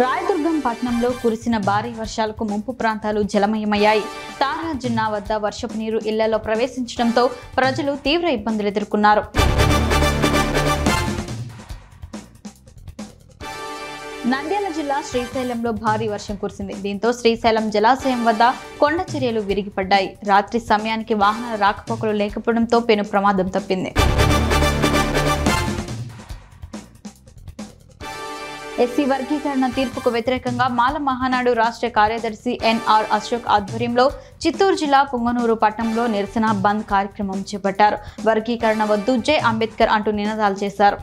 రాయదుర్గం పట్టణంలో కురిసిన భారీ వర్షాలకు ముంపు ప్రాంతాలు జలమయమయ్యాయి. తారా జిన్నా వద్ద వర్షపు నీరు ఇళ్లలో ప్రవేశించడంతో ప్రజలు తీవ్ర ఇబ్బందులు ఎదుర్కొన్నారు. నంద్యాల జిల్లా శ్రీశైలంలో భారీ వర్షం కురిసింది. దీంతో శ్రీశైలం జలాశయం వద్ద కొండ చర్యలు విరిగిపడ్డాయి. రాత్రి సమయానికి వాహనాల రాకపోకలు లేకపోవడంతో పెను ప్రమాదం తప్పింది. ఎస్సీ వర్గీకరణ తీర్పుకు వ్యతిరేకంగా మాల మహానాడు రాష్ట్ర కార్యదర్శి ఎన్ఆర్ అశోక్ ఆధ్వర్యంలో చిత్తూరు జిల్లా పుంగనూరు పట్టణంలో నిరసన బంద్ కార్యక్రమం చేపట్టారు. వర్గీకరణ వద్దు, జై అంబేద్కర్ అంటూ నినాదాలు చేశారు.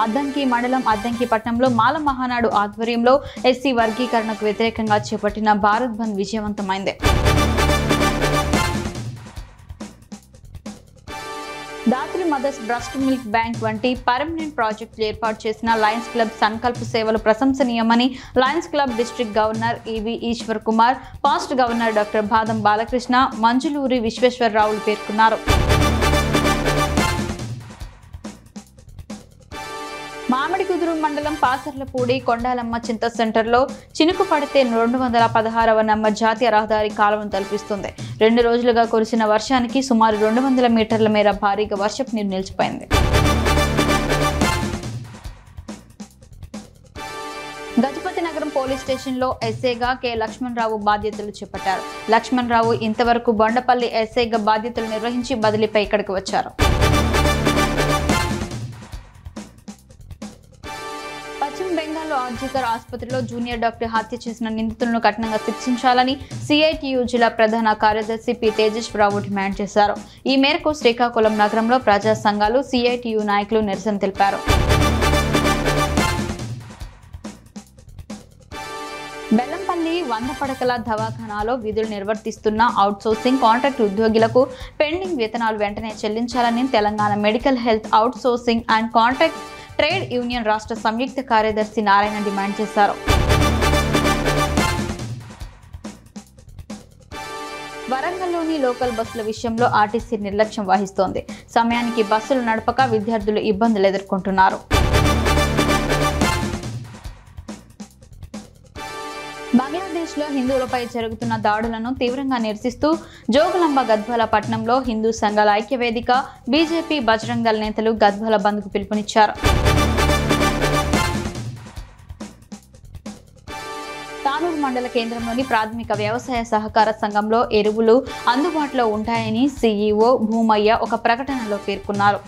అద్దంకి మండలం అద్దంకి పట్టణంలో మాల మహానాడు ఆధ్వర్యంలో ఎస్సీ వర్గీకరణకు వ్యతిరేకంగా చేపట్టిన భారత్ బంద్ విజయవంతమైంది. Dhatri mothers breast milk bank వంటి పర్మనెంట్ ప్రాజెక్టులు ఏర్పాటు చేసిన లయన్స్ క్లబ్ సంకల్ప సేవలు ప్రశంసనీయమని Lions Club district governor E V Eshwar Kumar, past governor doctor Badam Balakrishna, మంజులూరి విశ్వేశ్వరరావులు పేర్కొన్నారు. మామిడికుదురు మండలం పాసర్లపూడి కొండాలమ్మ చింత సెంటర్లో చినుకు పడితే 216వ నంబర్ జాతీయ రహదారి కాలువను తలపిస్తుంది. 2 రోజులుగా కురిసిన వర్షానికి సుమారు 200 మీటర్ల మేర భారీగా వర్షపు నీరు నిలిచిపోయింది. గజపతి నగరం పోలీస్ స్టేషన్లో ఎస్ఐగా కె లక్ష్మణరావు బాధ్యతలు చేపట్టారు. లక్ష్మణరావు ఇంతవరకు బొండపల్లి ఎస్ఐగా బాధ్యతలు నిర్వహించి బదిలీపై ఇక్కడికి వచ్చారు. పశ్చిమ బెంగాల్లో ఆర్జికర్ ఆసుపత్రిలో జూనియర్ డాక్టర్ హత్య చేసిన నిందితులను కఠినంగా శిక్షించాలని సిఐటియు జిల్లా ప్రధాన కార్యదర్శి పి తేజేశ్వరరావు డిమాండ్ చేశారు. ఈ మేరకు శ్రీకాకుళం నగరంలో ప్రజా సంఘాలు, సిఐటియు నాయకులు నిరసన తెలిపారు. బెల్లంపల్లి 100 పడకల దవాఖానాలో విధులు నిర్వర్తిస్తున్న అవుట్సోర్సింగ్ కాంట్రాక్ట్ ఉద్యోగులకు పెండింగ్ వేతనాలు వెంటనే చెల్లించాలని Telangana medical health outsourcing and contract trade union రాష్ట్ర సంయుక్త కార్యదర్శి నారాయణ డిమాండ్ చేశారు. వరంగల్లోని లోకల్ బస్సుల విషయంలో ఆర్టీసీ నిర్లక్ష్యం వహిస్తోంది. సమయానికి బస్సులు నడపక విద్యార్థులు ఇబ్బందులు ఎదుర్కొంటున్నారు. బంగ్లాదేశ్లో హిందువులపై జరుగుతున్న దాడులను తీవ్రంగా నిరసిస్తూ జోగులాంబ గద్వాల పట్టణంలో హిందూ సంఘాల ఐక్యవేదిక, బీజేపీ, బజరంగ్ దళ్ నేతలు గద్వాల బంద్కు పిలుపునిచ్చారు. తానూరు మండల కేంద్రంలోని ప్రాథమిక వ్యవసాయ సహకార సంఘంలో ఎరువులు అందుబాటులో ఉంటాయని సీఈఓ భూమయ్య ఒక ప్రకటనలో పేర్కొన్నారు.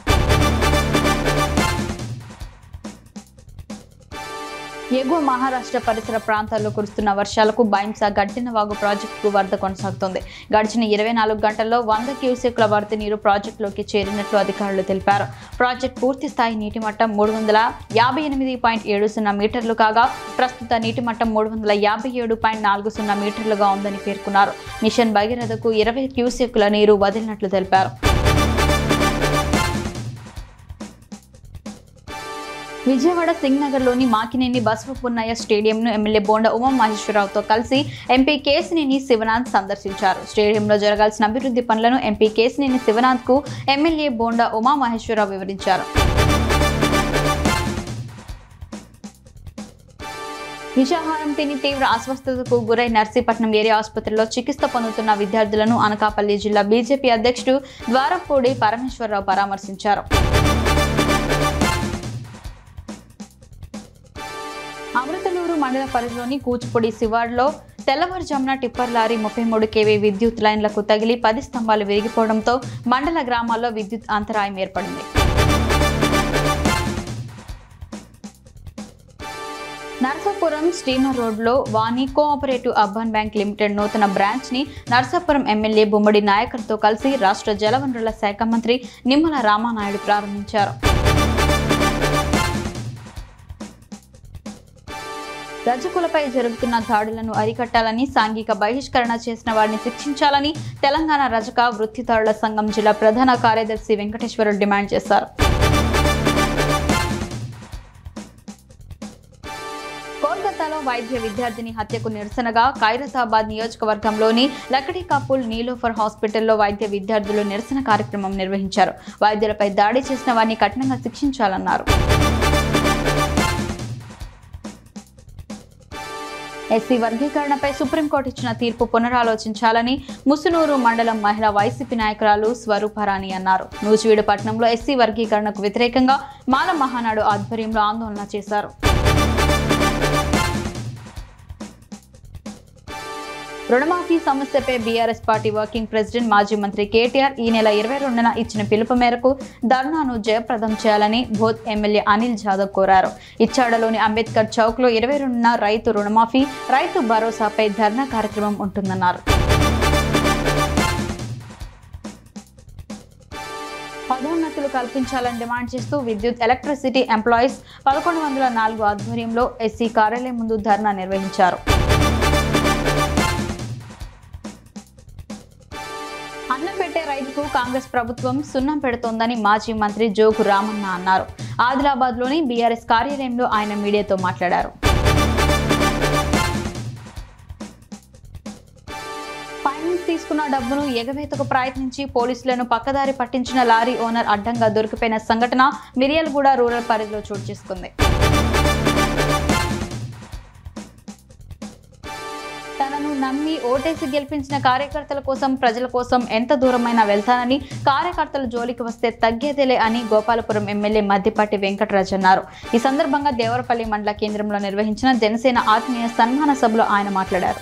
ఎగువ మహారాష్ట్ర పరిసర ప్రాంతాల్లో కురుస్తున్న వర్షాలకు బైంసా గడ్డినవాగు ప్రాజెక్టుకు వరద కొనసాగుతోంది. గడిచిన 24 గంటల్లో 100 క్యూసెక్ల వరద నీరు ప్రాజెక్టులోకి చేరినట్లు అధికారులు తెలిపారు. ప్రాజెక్టు పూర్తి స్థాయి నీటి మట్టం 358.70 మీటర్లు కాగా ప్రస్తుత నీటి మట్టం 357.40 మీటర్లుగా ఉందని పేర్కొన్నారు. మిషన్ భగీరథకు 20 క్యూసెక్ల నీరు వదిలినట్లు తెలిపారు. విజయవాడ సింగ్నగర్లోని మాకినేని బసవపున్నయ్య స్టేడియంను ఎమ్మెల్యే బోండా ఉమామహేశ్వరరావుతో కలిసి ఎంపీ కేశినేని శివనాథ్ సందర్శించారు. స్టేడియంలో జరగాల్సిన అభివృద్ధి పనులను ఎంపీ కేశినేని శివనాథ్కు ఎమ్మెల్యే బోండా ఉమామహేశ్వరరావు వివరించారు. విషాహారం తిని తీవ్ర అస్వస్థతకు గురై నర్సీపట్నం ఏరియా ఆసుపత్రిలో చికిత్స పొందుతున్న విద్యార్థులను అనకాపల్లి జిల్లా బీజేపీ అధ్యక్షుడు ద్వారపూడి పరమేశ్వరరావు పరామర్శించారు. అమృతలూరు మండల పరిధిలోని కూచిపూడి శివార్లో తెల్లవారుజామున టిప్పర్ లారీ 33 kV విద్యుత్ లైన్లకు తగిలి 10 స్తంభాలు విరిగిపోవడంతో మండల గ్రామాల్లో విద్యుత్ అంతరాయం ఏర్పడింది. నర్సాపురం స్టీమర్ రోడ్లో వాణి కోఆపరేటివ్ అర్బన్ బ్యాంక్ లిమిటెడ్ నూతన బ్రాంచ్ ని నర్సాపురం ఎమ్మెల్యే బొమ్మడి నాయకర్తో కలిసి రాష్ట్ర జలవనరుల శాఖ మంత్రి నిమ్మల రామానాయుడు ప్రారంభించారు. రజకులపై జరుగుతున్న దాడులను అరికట్టాలని, సాంఘిక బహిష్కరణ చేసిన వారిని శిక్షించాలని తెలంగాణ రజక వృత్తిదారుల సంఘం జిల్లా ప్రధాన కార్యదర్శి వెంకటేశ్వరరావు డిమాండ్ చేశారు. కోల్కతాలో వైద్య విద్యార్థిని హత్యకు నిరసనగా ఖైరతాబాద్ నియోజకవర్గంలోని లకడీకాపుల్ నీలోఫర్ హాస్పిటల్లో వైద్య విద్యార్థులు నిరసన కార్యక్రమం నిర్వహించారు. వైద్యులపై దాడి చేసిన వారిని కఠినంగా శిక్షించాలన్నారు. ఎస్సీ వర్గీకరణపై సుప్రీంకోర్టు ఇచ్చిన తీర్పు పునరాలోచించాలని ముసునూరు మండలం మహిళా వైసీపీ నాయకురాలు స్వరూపరాణి అన్నారు. నూజివీడు పట్టణంలో ఎస్సీ వర్గీకరణకు వ్యతిరేకంగా మాల మహానాడు ఆధ్వర్యంలో ఆందోళన చేశారు. రుణమాఫీ సమస్యపై బీఆర్ఎస్ పార్టీ వర్కింగ్ ప్రెసిడెంట్ మాజీ మంత్రి కేటీఆర్ ఈ నెల 22న ఇచ్చిన పిలుపు మేరకు ధర్నాను జయప్రదం చేయాలని బోధ్ ఎమ్మెల్యే అనిల్ జాదవ్ కోరారు. ఇచ్చాడలోని అంబేద్కర్ చౌక్లో 22న రైతు రుణమాఫీ, రైతు భరోసాపై ధర్నా కార్యక్రమం ఉంటుందన్నారు. పదోన్నతులు కల్పించాలని డిమాండ్ చేస్తూ విద్యుత్ ఎలక్ట్రిసిటీ ఎంప్లాయీస్ 1104 ఆధ్వర్యంలో ఎస్సీ కార్యాలయం ముందు ధర్నా నిర్వహించారు. అన్నం పెట్టే రైతుకు కాంగ్రెస్ ప్రభుత్వం సున్నం పెడుతోందని మాజీ మంత్రి జోగు రామన్న అన్నారు. ఆదిలాబాద్లోని బీఆర్ఎస్ కార్యాలయంలో ఆయన మీడియాతో మాట్లాడారు. ఫైనాన్స్ తీసుకున్న డబ్బును ఎగవేతకు ప్రయత్నించి పోలీసులను పక్కదారి పట్టించిన లారీ ఓనర్ అడ్డంగా దొరికిపోయిన సంఘటన మిర్యాలగూడ రూరల్ పరిధిలో చోటు చేసుకుంది. తనను నమ్మి ఓటేసి గెలిపించిన కార్యకర్తల కోసం, ప్రజల కోసం ఎంత దూరమైనా వెళ్తానని, కార్యకర్తలు జోలికి వస్తే తగ్గేదేలే అని గోపాలపురం ఎమ్మెల్యే మద్దిపాటి వెంకటరాజ్ అన్నారు. ఈ సందర్భంగా దేవరపల్లి మండల కేంద్రంలో నిర్వహించిన జనసేన ఆత్మీయ సన్మాన సభలో ఆయన మాట్లాడారు.